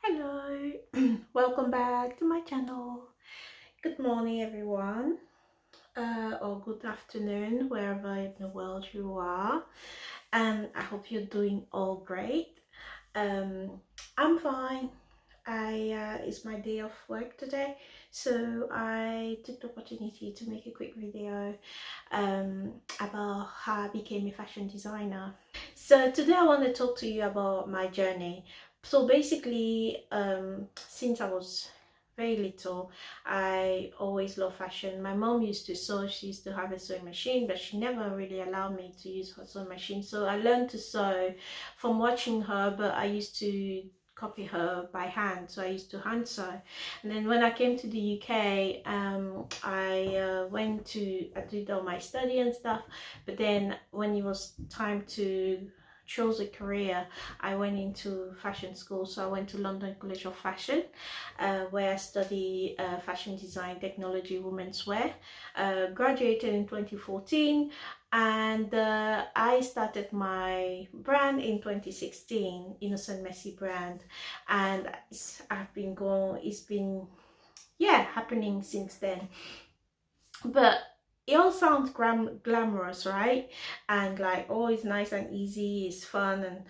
Hello, welcome back to my channel. Good morning, everyone, or good afternoon, wherever in the world you are. I hope you're doing all great. Um, I'm fine. It's my day of work today, so I took the opportunity to make a quick video about how I became a fashion designer. So today I want to talk to you about my journey. So basically, since I was very little, I always loved fashion. My mom used to sew. She used to have a sewing machine, but she never really allowed me to use her sewing machine. So I learned to sew from watching her, but I used to copy her by hand. So I used to hand sew. And then when I came to the UK, I did all my study and stuff. But then when it was time to chose a career, I went into fashion school. So I went to London College of Fashion, where I studied fashion design, technology, women's wear. Graduated in 2014, and I started my brand in 2016, Innocent Messy brand, and it's been yeah happening since then. But it all sounds glamorous, right? And like, oh, it's nice and easy, it's fun. And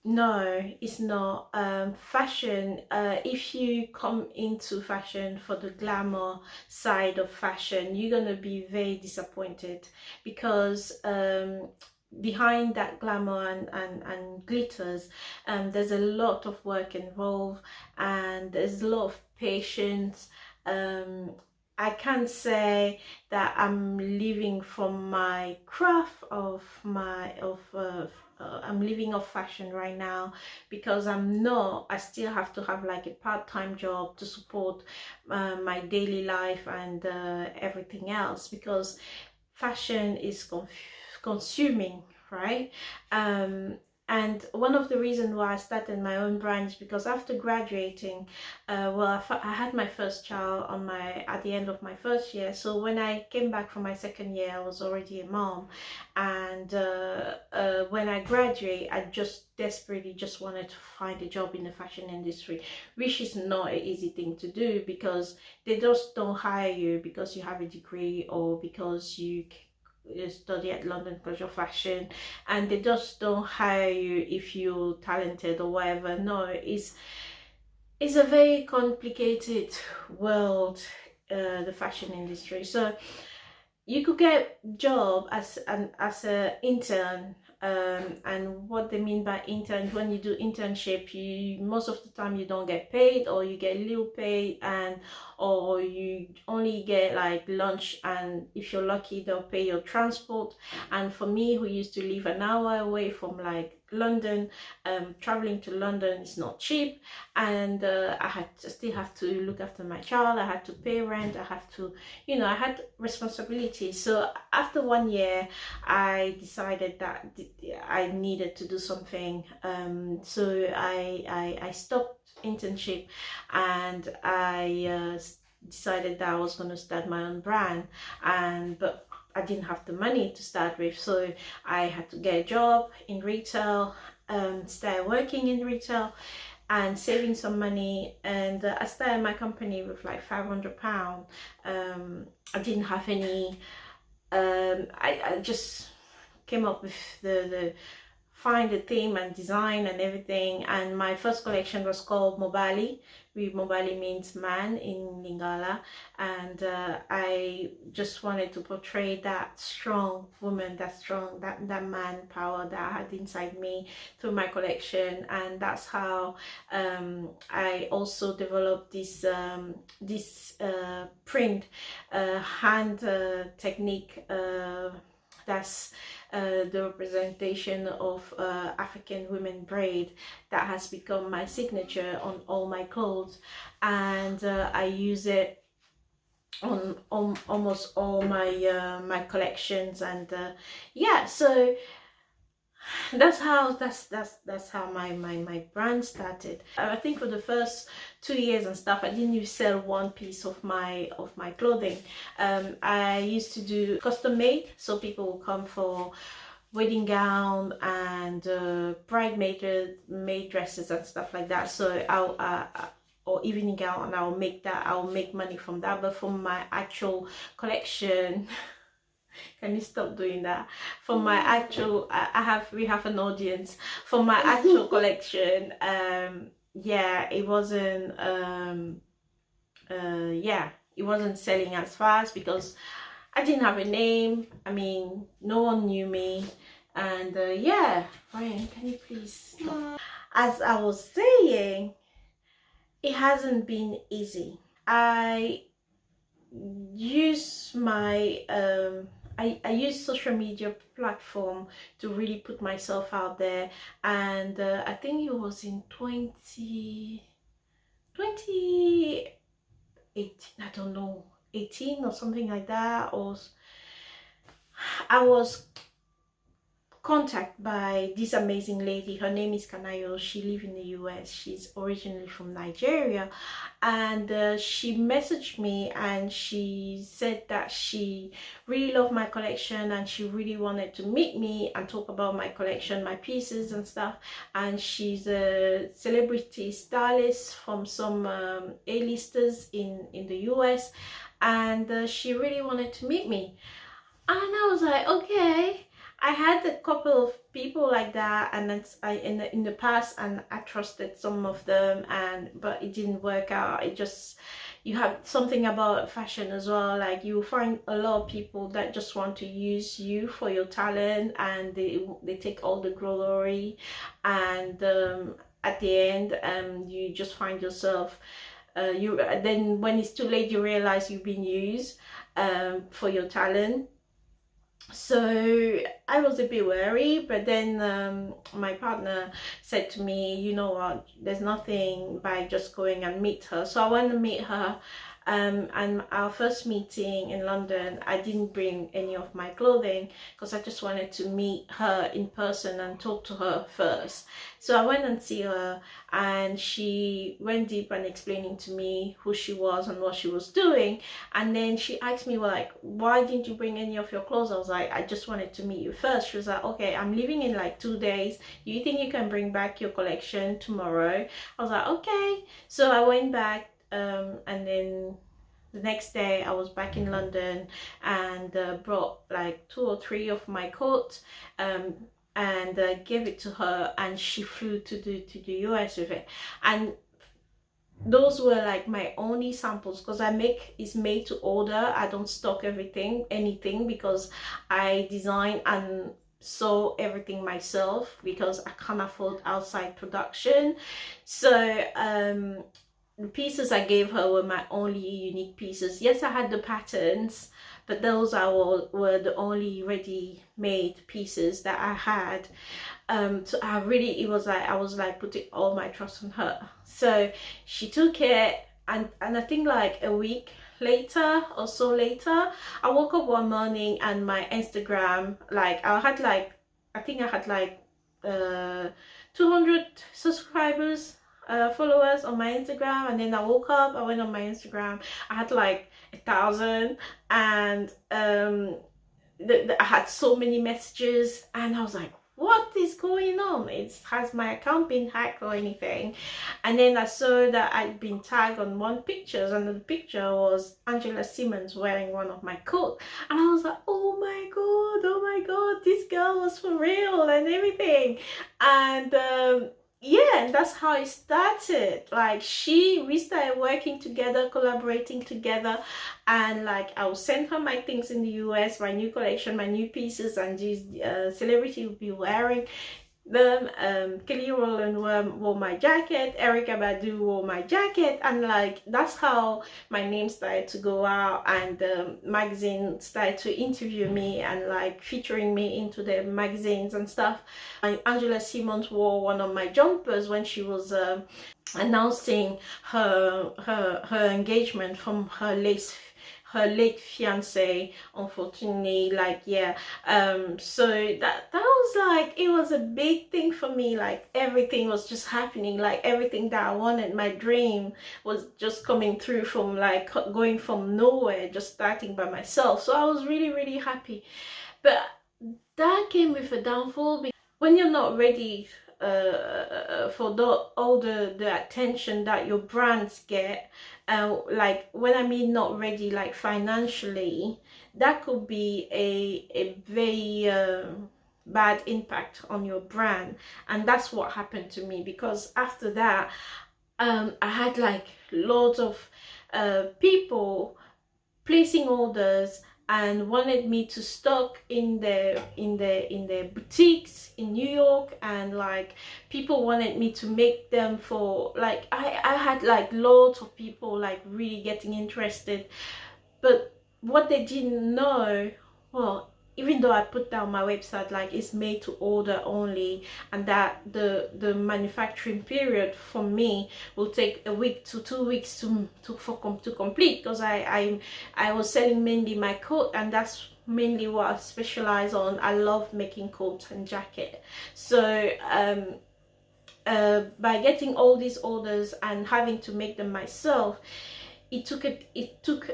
no, it's not. Fashion, if you come into fashion for the glamour side of fashion, you're gonna be very disappointed, because behind that glamour and glitters, there's a lot of work involved, and there's a lot of patience. I can't say that I'm living from my craft of my of I'm living off fashion right now, because I'm not. I still have to have like a part-time job to support my daily life and everything else, because fashion is consuming, right? And one of the reasons why I started my own brand is because after graduating, I had my first child at the end of my first year. So when I came back from my second year, I was already a mom, and when I graduated, I just desperately just wanted to find a job in the fashion industry, which is not an easy thing to do, because they just don't hire you because you have a degree or because you study at London College of Fashion, and they just don't hire you if you're talented or whatever. No, it's a very complicated world, the fashion industry. So you could get job as a intern, and what they mean by intern, when you do internship, you most of the time you don't get paid, or you get little pay, and or you only get like lunch, and if you're lucky they'll pay your transport. And for me, who used to live an hour away from like London, traveling to London is not cheap, and I still have to look after my child, I had to pay rent, I have to, I had responsibilities. So after 1 year, I decided that I needed to do something. So I stopped internship, and I decided that I was going to start my own brand. But I didn't have the money to start with, so I had to get a job in retail, start working in retail and saving some money. And I started my company with like £500. I didn't have any. I just came up with the find the theme and design and everything. And my first collection was called Mobali. Mobali means man in Lingala, and I just wanted to portray that strong woman, that man power that I had inside me through my collection. And that's how I also developed this print hand technique, that's the representation of African women braid, that has become my signature on all my clothes. And I use it on almost all my collections. And yeah, so that's how my brand started. I think for the first 2 years and stuff, I didn't even sell one piece of my clothing. I used to do custom made, so people will come for wedding gown and maid dresses and stuff like that. So I'll or evening gown, and I'll make money from that. But from my actual collection, can you stop doing that? From my actual, we have an audience. For my actual collection, yeah, it wasn't yeah, it wasn't selling as fast because I didn't have a name. I mean, no one knew me. And yeah, Ryan, can you please stop? As I was saying, it hasn't been easy. I use my I use social media platform to really put myself out there, and I think it was in 2018, I don't know, 18 or something like that, or I was contacted by this amazing lady. Her name is Kanayo. She lives in the US. She's originally from Nigeria, and she messaged me and she said that she really loved my collection and she really wanted to meet me and talk about my collection, my pieces and stuff. And she's a celebrity stylist from some A-listers in the US, and she really wanted to meet me. And I was like, okay. I had a couple of people like that, and in the past, and I trusted some of them, but it didn't work out. It just, you have something about fashion as well, like you find a lot of people that just want to use you for your talent, and they take all the glory, and at the end you just find yourself then when it's too late, you realize you've been used for your talent. So I was a bit wary, but then my partner said to me, you know what, there's nothing by just going and meet her. So I went to meet her, and our first meeting in London, I didn't bring any of my clothing because I just wanted to meet her in person and talk to her first. So I went and see her, and she went deep and explaining to me who she was and what she was doing. And then she asked me, well, like, why didn't you bring any of your clothes? I was like, I just wanted to meet you first. She was like, okay, I'm leaving in like 2 days. Do you think you can bring back your collection tomorrow? I was like, okay. So I went back, and then the next day I was back in London, and brought like 2 or 3 of my coats, and gave it to her, and she flew to the US with it. And those were like my only samples, because it's made to order. I don't stock anything, because I design and sew everything myself, because I can't afford outside production. So the pieces I gave her were my only unique pieces. Yes, I had the patterns, but those were the only ready-made pieces that I had. So it was like I was like putting all my trust on her. So she took it, and I think like a week later or so later, I woke up one morning and my Instagram, like I think I had like 200 subscribers, followers on my Instagram. And then I woke up, I went on my Instagram, I had like 1,000, and I had so many messages, and I was like, what is going on? Has my account been hacked or anything? And then I saw that I'd been tagged on one picture, and the picture was Angela Simmons wearing one of my coats. And I was like, oh my god, this girl was for real and everything. And yeah, and that's how it started. Like we started working together, collaborating together, and like I would send her my things in the US, my new collection, my new pieces, and these celebrity would be wearing them. Kelly Rowland wore my jacket, Erica Badu wore my jacket, and like that's how my name started to go out, and magazine started to interview me and like featuring me into their magazines and stuff. Angela Simmons wore one of my jumpers when she was announcing her engagement from her late fiance, unfortunately. Like, yeah, so that was like, it was a big thing for me. Like everything was just happening, like everything that I wanted, my dream was just coming through, from like going from nowhere, just starting by myself. So I was really happy. But that came with a downfall. When you're not ready for all the attention that your brands get, like when I mean not ready, like financially, that could be a very bad impact on your brand. And that's what happened to me, because after that, I had like loads of people placing orders and wanted me to stock in the boutiques in New York, and like people wanted me to make them for, like, I had like loads of people like really getting interested. But what they didn't know, well, even though I put down my website like it's made to order only, and that the manufacturing period for me will take a week to 2 weeks to complete, because I was selling mainly my coat, and that's mainly what I specialize on. I love making coats and jacket. So by getting all these orders and having to make them myself, it took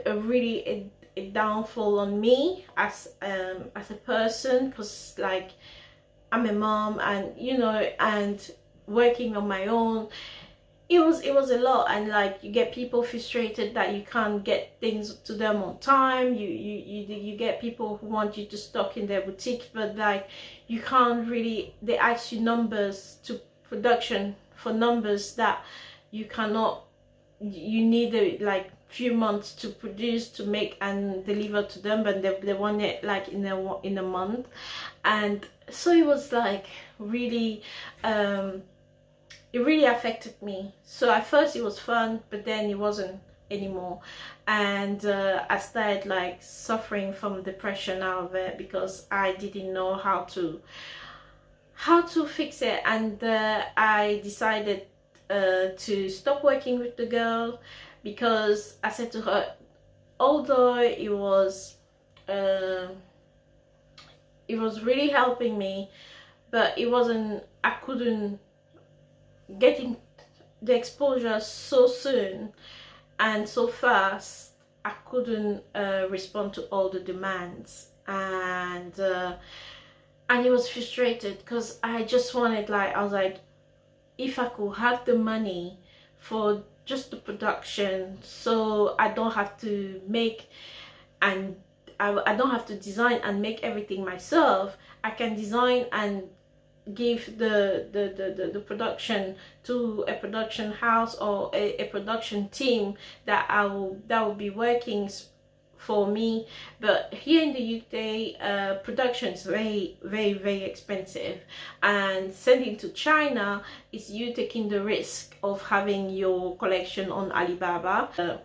a really a downfall on me as a person, because like I'm a mom, and you know, and working on my own, it was a lot. And like you get people frustrated that you can't get things to them on time. You get people who want you to stock in their boutique, but like you can't really, they ask you numbers to production for numbers that you cannot, you need like few months to produce, to make and deliver to them, but they want it like in a month. And so it was like really it really affected me. So at first it was fun, but then it wasn't anymore. And I started like suffering from depression out of it, because I didn't know how to fix it. And I decided to stop working with the girl, because I said to her, although uh, it was really helping me, but it wasn't, I couldn't getting the exposure so soon and so fast. I couldn't respond to all the demands, and it was frustrated, because I just wanted, like, I was like, if I could have the money for just the production, so I don't have to make, and I don't have to design and make everything myself. I can design and give the production to a production house or a production team that will be working for me. But here in the UK, production is very, very, very expensive, and sending to China is you taking the risk of having your collection on Alibaba.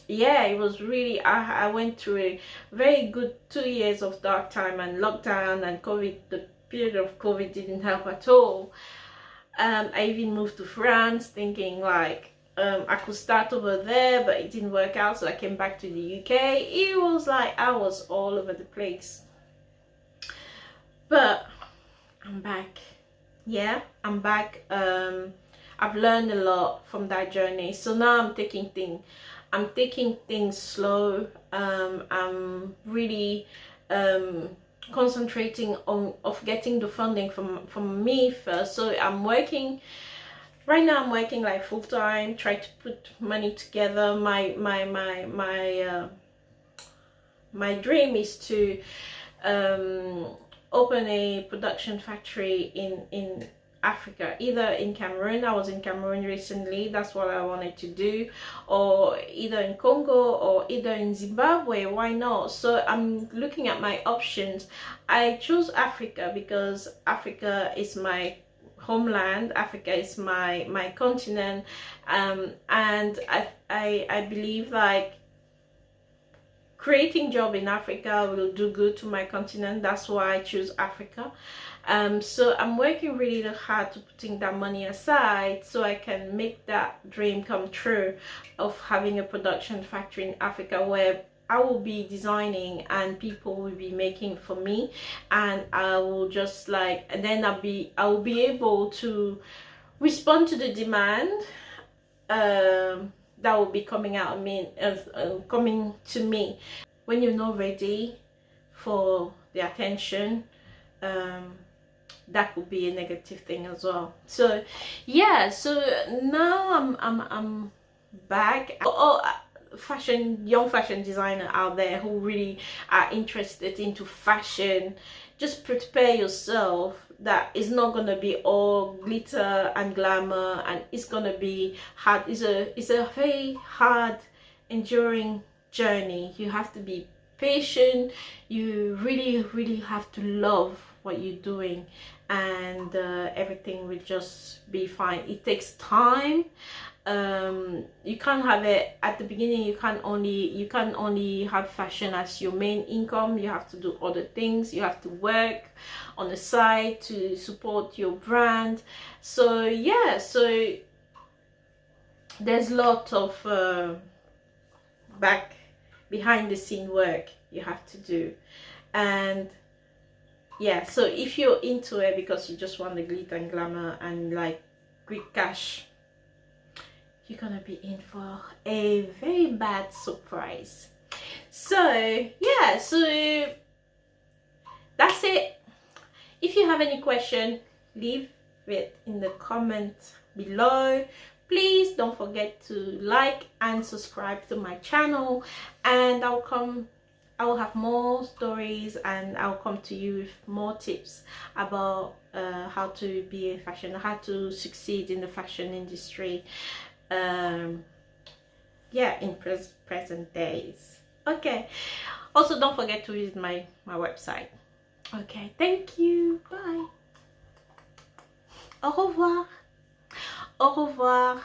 Yeah, it was really, I went through a very good 2 years of dark time and lockdown and COVID. The period of COVID didn't help at all. I even moved to France thinking like I could start over there, but it didn't work out, so I came back to the UK. It was like I was all over the place. But I'm back. Yeah, I'm back. I've learned a lot from that journey, so now I'm taking things slow. I'm really concentrating on getting the funding from me first. So I'm working right now. I'm working like full-time, try to put money together. My dream is to open a production factory in Africa, either in Cameroon. I was in Cameroon recently, that's what I wanted to do, or either in Congo or either in Zimbabwe. Why not? So I'm looking at my options. I chose Africa because Africa is my homeland. Africa is my continent, and I believe like creating job in Africa will do good to my continent. That's why I choose Africa. So I'm working really hard to putting that money aside so I can make that dream come true of having a production factory in Africa, where I will be designing and people will be making for me, and I will just like, and then I will be able to respond to the demand that will be coming out of me, coming to me. When you're not ready for the attention, that could be a negative thing as well. So yeah, so now I'm back. Young fashion designer out there who really are interested into fashion, just prepare yourself that it's not gonna be all glitter and glamour, and it's gonna be hard. It's a very hard, enduring journey. You have to be patient. You really have to love what you're doing, and everything will just be fine. It takes time. You can't have it at the beginning. You can't only have fashion as your main income. You have to do other things. You have to work on the side to support your brand. So yeah, so there's a lot of behind the scene work you have to do. And yeah, so if you're into it because you just want the glitter and glamour and like quick cash, you're gonna be in for a very bad surprise. So yeah, so that's it. If you have any question, leave it in the comment below. Please don't forget to like and subscribe to my channel, and I will have more stories, and I'll come to you with more tips about how to be a fashion, how to succeed in the fashion industry. Yeah, in present days. Okay, also don't forget to visit my website. Okay, thank you, bye, au revoir, au revoir.